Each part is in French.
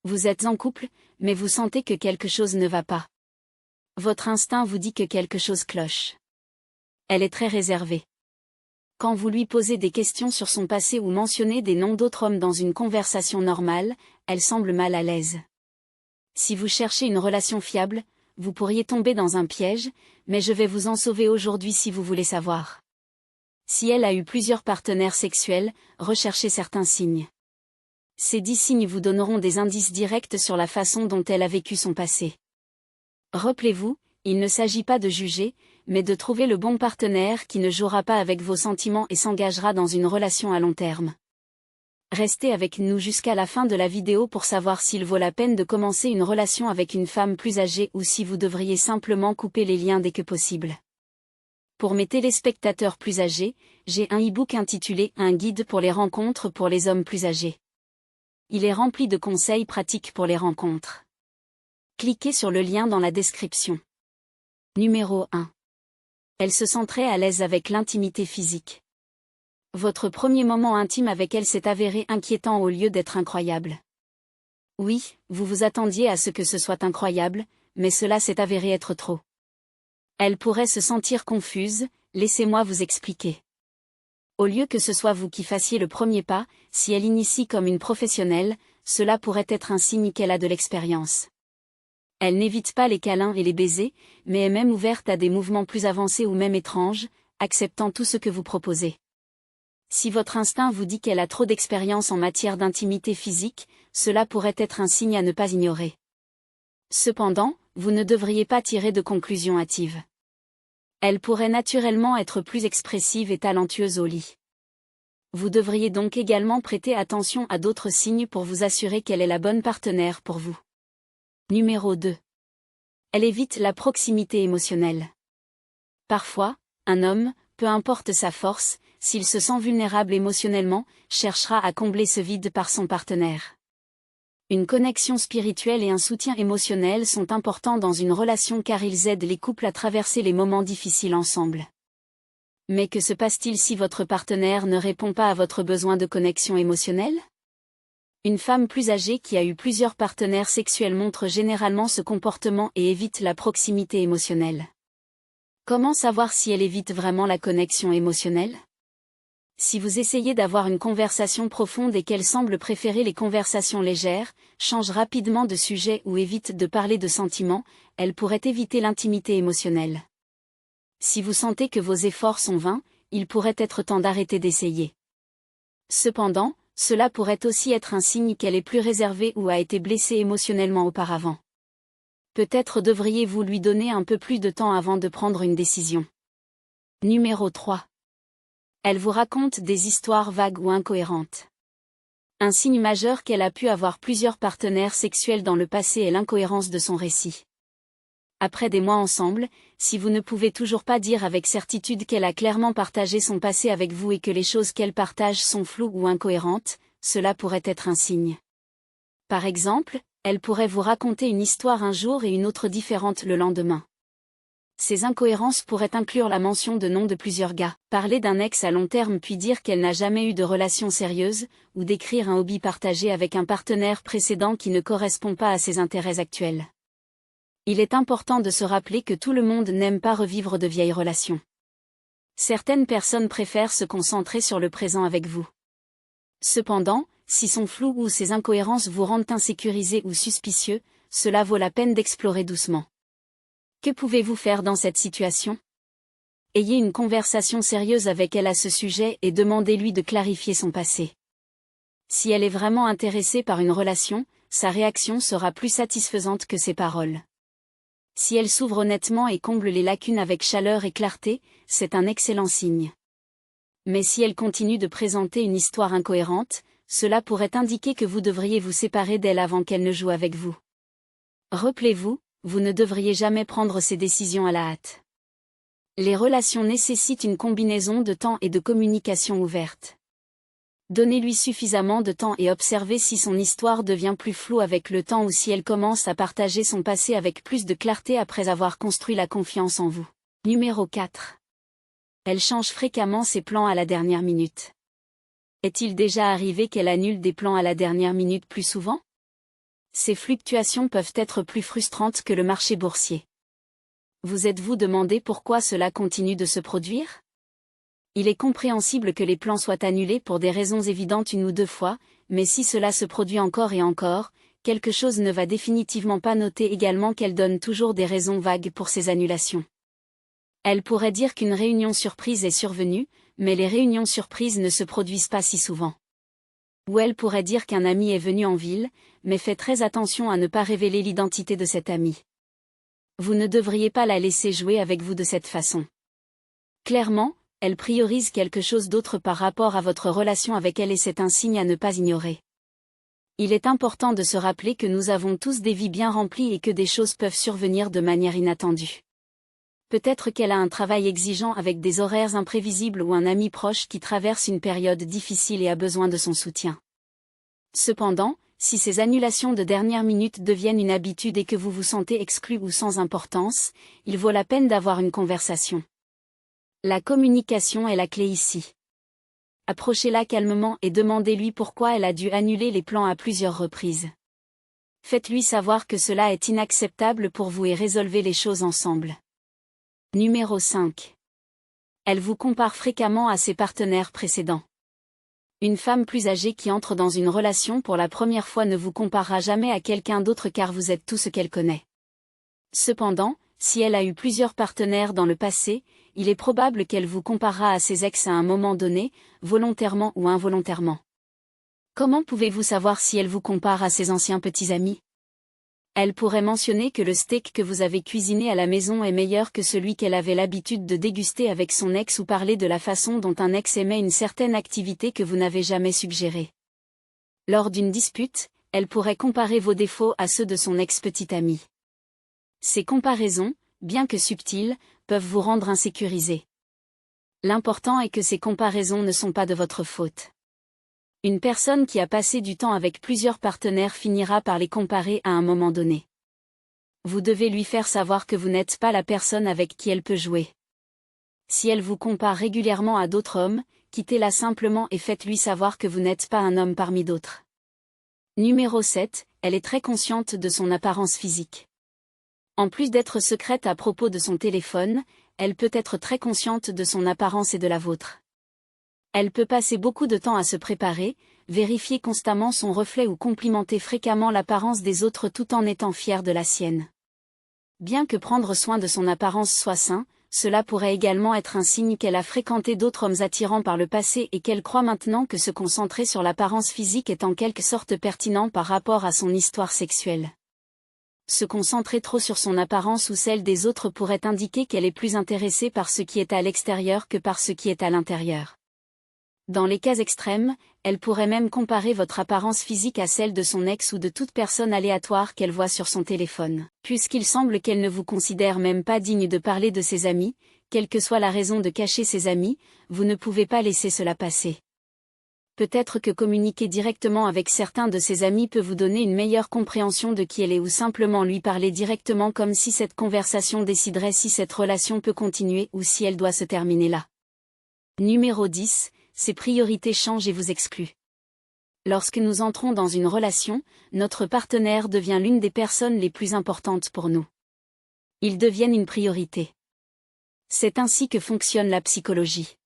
Vous êtes en couple, mais vous sentez que quelque chose ne va pas. Votre instinct vous dit que quelque chose cloche. Elle est très réservée. Quand vous lui posez des questions sur son passé ou mentionnez des noms d'autres hommes dans une conversation normale, elle semble mal à l'aise. Si vous cherchez une relation fiable, vous pourriez tomber dans un piège, mais je vais vous en sauver aujourd'hui si vous voulez savoir. Si elle a eu plusieurs partenaires sexuels, recherchez certains signes. Ces 10 signes vous donneront des indices directs sur la façon dont elle a vécu son passé. Rappelez-vous, il ne s'agit pas de juger, mais de trouver le bon partenaire qui ne jouera pas avec vos sentiments et s'engagera dans une relation à long terme. Restez avec nous jusqu'à la fin de la vidéo pour savoir s'il vaut la peine de commencer une relation avec une femme plus âgée ou si vous devriez simplement couper les liens dès que possible. Pour mes téléspectateurs plus âgés, j'ai un e-book intitulé « Un guide pour les rencontres pour les hommes plus âgés ». Il est rempli de conseils pratiques pour les rencontres. Cliquez sur le lien dans la description. Numéro 1. Elle se sent très à l'aise avec l'intimité physique. Votre premier moment intime avec elle s'est avéré inquiétant au lieu d'être incroyable. Oui, vous vous attendiez à ce que ce soit incroyable, mais cela s'est avéré être trop. Elle pourrait se sentir confuse, laissez-moi vous expliquer. Au lieu que ce soit vous qui fassiez le premier pas, si elle initie comme une professionnelle, cela pourrait être un signe qu'elle a de l'expérience. Elle n'évite pas les câlins et les baisers, mais est même ouverte à des mouvements plus avancés ou même étranges, acceptant tout ce que vous proposez. Si votre instinct vous dit qu'elle a trop d'expérience en matière d'intimité physique, cela pourrait être un signe à ne pas ignorer. Cependant, vous ne devriez pas tirer de conclusions hâtives. Elle pourrait naturellement être plus expressive et talentueuse au lit. Vous devriez donc également prêter attention à d'autres signes pour vous assurer qu'elle est la bonne partenaire pour vous. Numéro 2. Elle évite la proximité émotionnelle. Parfois, un homme, peu importe sa force, s'il se sent vulnérable émotionnellement, cherchera à combler ce vide par son partenaire. Une connexion spirituelle et un soutien émotionnel sont importants dans une relation car ils aident les couples à traverser les moments difficiles ensemble. Mais que se passe-t-il si votre partenaire ne répond pas à votre besoin de connexion émotionnelle ? Une femme plus âgée qui a eu plusieurs partenaires sexuels montre généralement ce comportement et évite la proximité émotionnelle. Comment savoir si elle évite vraiment la connexion émotionnelle ? Si vous essayez d'avoir une conversation profonde et qu'elle semble préférer les conversations légères, change rapidement de sujet ou évite de parler de sentiments, elle pourrait éviter l'intimité émotionnelle. Si vous sentez que vos efforts sont vains, il pourrait être temps d'arrêter d'essayer. Cependant, cela pourrait aussi être un signe qu'elle est plus réservée ou a été blessée émotionnellement auparavant. Peut-être devriez-vous lui donner un peu plus de temps avant de prendre une décision. Numéro 3. Elle vous raconte des histoires vagues ou incohérentes. Un signe majeur qu'elle a pu avoir plusieurs partenaires sexuels dans le passé est l'incohérence de son récit. Après des mois ensemble, si vous ne pouvez toujours pas dire avec certitude qu'elle a clairement partagé son passé avec vous et que les choses qu'elle partage sont floues ou incohérentes, cela pourrait être un signe. Par exemple, elle pourrait vous raconter une histoire un jour et une autre différente le lendemain. Ces incohérences pourraient inclure la mention de noms de plusieurs gars, parler d'un ex à long terme puis dire qu'elle n'a jamais eu de relation sérieuse, ou décrire un hobby partagé avec un partenaire précédent qui ne correspond pas à ses intérêts actuels. Il est important de se rappeler que tout le monde n'aime pas revivre de vieilles relations. Certaines personnes préfèrent se concentrer sur le présent avec vous. Cependant, si son flou ou ces incohérences vous rendent insécurisé ou suspicieux, cela vaut la peine d'explorer doucement. Que pouvez-vous faire dans cette situation ? Ayez une conversation sérieuse avec elle à ce sujet et demandez-lui de clarifier son passé. Si elle est vraiment intéressée par une relation, sa réaction sera plus satisfaisante que ses paroles. Si elle s'ouvre honnêtement et comble les lacunes avec chaleur et clarté, c'est un excellent signe. Mais si elle continue de présenter une histoire incohérente, cela pourrait indiquer que vous devriez vous séparer d'elle avant qu'elle ne joue avec vous. Rappelez-vous, vous ne devriez jamais prendre ces décisions à la hâte. Les relations nécessitent une combinaison de temps et de communication ouverte. Donnez-lui suffisamment de temps et observez si son histoire devient plus floue avec le temps ou si elle commence à partager son passé avec plus de clarté après avoir construit la confiance en vous. Numéro 4. Elle change fréquemment ses plans à la dernière minute. Est-il déjà arrivé qu'elle annule des plans à la dernière minute plus souvent ? Ces fluctuations peuvent être plus frustrantes que le marché boursier. Vous êtes-vous demandé pourquoi cela continue de se produire? Il est compréhensible que les plans soient annulés pour des raisons évidentes une ou deux fois, mais si cela se produit encore et encore, quelque chose ne va définitivement pas. Noter également qu'elle donne toujours des raisons vagues pour ces annulations. Elle pourrait dire qu'une réunion surprise est survenue, mais les réunions surprises ne se produisent pas si souvent. Ou elle pourrait dire qu'un ami est venu en ville, mais faites très attention à ne pas révéler l'identité de cet ami. Vous ne devriez pas la laisser jouer avec vous de cette façon. Clairement, elle priorise quelque chose d'autre par rapport à votre relation avec elle et c'est un signe à ne pas ignorer. Il est important de se rappeler que nous avons tous des vies bien remplies et que des choses peuvent survenir de manière inattendue. Peut-être qu'elle a un travail exigeant avec des horaires imprévisibles ou un ami proche qui traverse une période difficile et a besoin de son soutien. Cependant, si ces annulations de dernière minute deviennent une habitude et que vous vous sentez exclu ou sans importance, il vaut la peine d'avoir une conversation. La communication est la clé ici. Approchez-la calmement et demandez-lui pourquoi elle a dû annuler les plans à plusieurs reprises. Faites-lui savoir que cela est inacceptable pour vous et résolvez les choses ensemble. Numéro 5. Elle vous compare fréquemment à ses partenaires précédents. Une femme plus âgée qui entre dans une relation pour la première fois ne vous comparera jamais à quelqu'un d'autre car vous êtes tout ce qu'elle connaît. Cependant, si elle a eu plusieurs partenaires dans le passé, il est probable qu'elle vous comparera à ses ex à un moment donné, volontairement ou involontairement. Comment pouvez-vous savoir si elle vous compare à ses anciens petits amis? Elle pourrait mentionner que le steak que vous avez cuisiné à la maison est meilleur que celui qu'elle avait l'habitude de déguster avec son ex ou parler de la façon dont un ex aimait une certaine activité que vous n'avez jamais suggérée. Lors d'une dispute, elle pourrait comparer vos défauts à ceux de son ex-petit ami. Ces comparaisons, bien que subtiles, peuvent vous rendre insécurisé. L'important est que ces comparaisons ne sont pas de votre faute. Une personne qui a passé du temps avec plusieurs partenaires finira par les comparer à un moment donné. Vous devez lui faire savoir que vous n'êtes pas la personne avec qui elle peut jouer. Si elle vous compare régulièrement à d'autres hommes, quittez-la simplement et faites-lui savoir que vous n'êtes pas un homme parmi d'autres. Numéro 7. Elle est très consciente de son apparence physique. En plus d'être secrète à propos de son téléphone, elle peut être très consciente de son apparence et de la vôtre. Elle peut passer beaucoup de temps à se préparer, vérifier constamment son reflet ou complimenter fréquemment l'apparence des autres tout en étant fière de la sienne. Bien que prendre soin de son apparence soit sain, cela pourrait également être un signe qu'elle a fréquenté d'autres hommes attirants par le passé et qu'elle croit maintenant que se concentrer sur l'apparence physique est en quelque sorte pertinent par rapport à son histoire sexuelle. Se concentrer trop sur son apparence ou celle des autres pourrait indiquer qu'elle est plus intéressée par ce qui est à l'extérieur que par ce qui est à l'intérieur. Dans les cas extrêmes, elle pourrait même comparer votre apparence physique à celle de son ex ou de toute personne aléatoire qu'elle voit sur son téléphone. Puisqu'il semble qu'elle ne vous considère même pas digne de parler de ses amis, quelle que soit la raison de cacher ses amis, vous ne pouvez pas laisser cela passer. Peut-être que communiquer directement avec certains de ses amis peut vous donner une meilleure compréhension de qui elle est ou simplement lui parler directement comme si cette conversation déciderait si cette relation peut continuer ou si elle doit se terminer là. Numéro 10. Ses priorités changent et vous excluent. Lorsque nous entrons dans une relation, notre partenaire devient l'une des personnes les plus importantes pour nous. Ils deviennent une priorité. C'est ainsi que fonctionne la psychologie.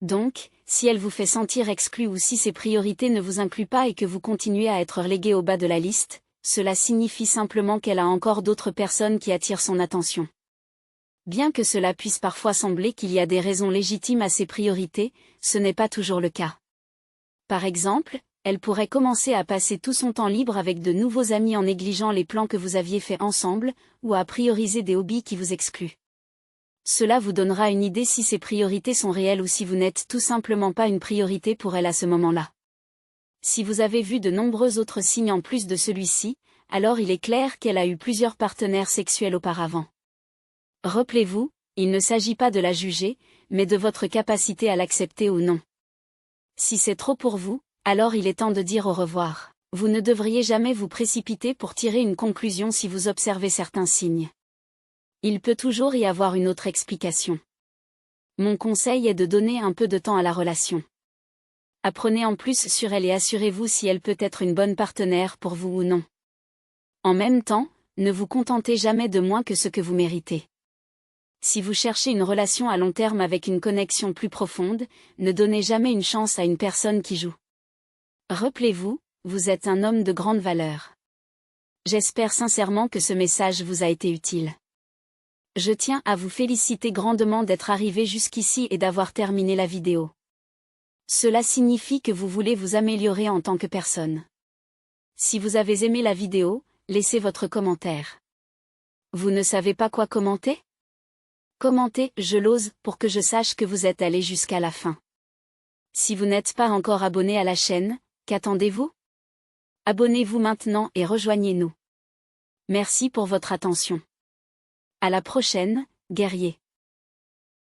Donc, si elle vous fait sentir exclu ou si ses priorités ne vous incluent pas et que vous continuez à être relégué au bas de la liste, cela signifie simplement qu'elle a encore d'autres personnes qui attirent son attention. Bien que cela puisse parfois sembler qu'il y a des raisons légitimes à ses priorités, ce n'est pas toujours le cas. Par exemple, elle pourrait commencer à passer tout son temps libre avec de nouveaux amis en négligeant les plans que vous aviez faits ensemble, ou à prioriser des hobbies qui vous excluent. Cela vous donnera une idée si ses priorités sont réelles ou si vous n'êtes tout simplement pas une priorité pour elle à ce moment-là. Si vous avez vu de nombreux autres signes en plus de celui-ci, alors il est clair qu'elle a eu plusieurs partenaires sexuels auparavant. Rappelez-vous, il ne s'agit pas de la juger, mais de votre capacité à l'accepter ou non. Si c'est trop pour vous, alors il est temps de dire au revoir. Vous ne devriez jamais vous précipiter pour tirer une conclusion si vous observez certains signes. Il peut toujours y avoir une autre explication. Mon conseil est de donner un peu de temps à la relation. Apprenez en plus sur elle et assurez-vous si elle peut être une bonne partenaire pour vous ou non. En même temps, ne vous contentez jamais de moins que ce que vous méritez. Si vous cherchez une relation à long terme avec une connexion plus profonde, ne donnez jamais une chance à une personne qui joue. Rappelez-vous, vous êtes un homme de grande valeur. J'espère sincèrement que ce message vous a été utile. Je tiens à vous féliciter grandement d'être arrivé jusqu'ici et d'avoir terminé la vidéo. Cela signifie que vous voulez vous améliorer en tant que personne. Si vous avez aimé la vidéo, laissez votre commentaire. Vous ne savez pas quoi commenter? Commentez « Je l'ose » pour que je sache que vous êtes allé jusqu'à la fin. Si vous n'êtes pas encore abonné à la chaîne, qu'attendez-vous? Abonnez-vous maintenant et rejoignez-nous. Merci pour votre attention. À la prochaine, guerriers.